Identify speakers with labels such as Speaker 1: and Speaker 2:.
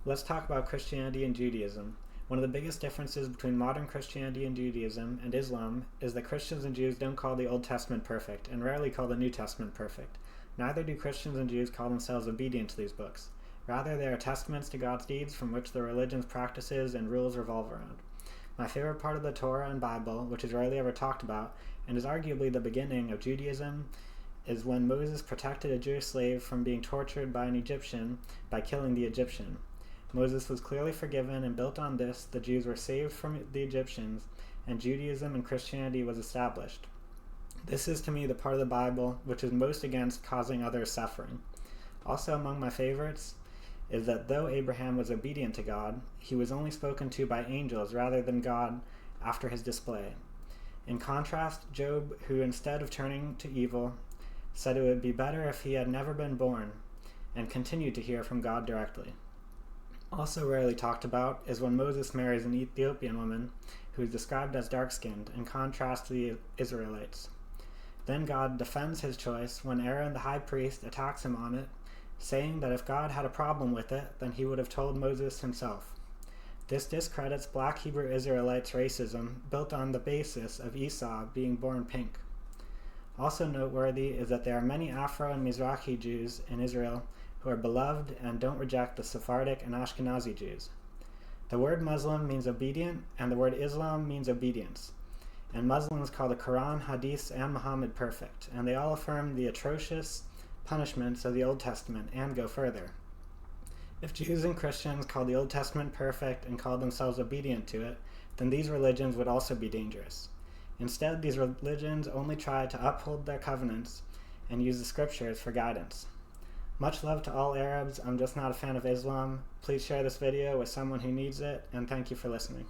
Speaker 1: Let's talk about Christianity and Judaism. One of the biggest differences between modern Christianity and Judaism and Islam is that Christians and Jews don't call the Old Testament perfect and rarely call the New Testament perfect. Neither do Christians and Jews call themselves obedient to these books. Rather, they are testaments to God's deeds from which the religion's practices and rules revolve around. My favorite part of the Torah and Bible, which is rarely ever talked about, and is arguably the beginning of Judaism, is when Moses protected a Jewish slave from being tortured by an Egyptian by killing the Egyptian. Moses was clearly forgiven, and built on this, the Jews were saved from the Egyptians, and Judaism and Christianity was established. This is to me the part of the Bible which is most against causing others suffering. Also among my favorites is that though Abraham was obedient to God, he was only spoken to by angels rather than God after his display. In contrast, Job, who instead of turning to evil, said it would be better if he had never been born, and continued to hear from God directly. Also rarely talked about is when Moses marries an Ethiopian woman who is described as dark-skinned, in contrast to the Israelites. Then God defends his choice when Aaron the high priest attacks him on it, saying that if God had a problem with it, then he would have told Moses himself. This discredits black Hebrew Israelites' racism built on the basis of Esau being born pink. Also noteworthy is that there are many Afro and Mizrahi Jews in Israel who are beloved and don't reject the Sephardic and Ashkenazi Jews. The word Muslim means obedient, and the word Islam means obedience. And Muslims call the Quran, Hadiths, and Muhammad perfect, and they all affirm the atrocious punishments of the Old Testament and go further. If Jews and Christians call the Old Testament perfect and call themselves obedient to it, then these religions would also be dangerous. Instead, these religions only try to uphold their covenants and use the scriptures for guidance. Much love to all Arabs. I'm just not a fan of Islam. Please share this video with someone who needs it, and thank you for listening.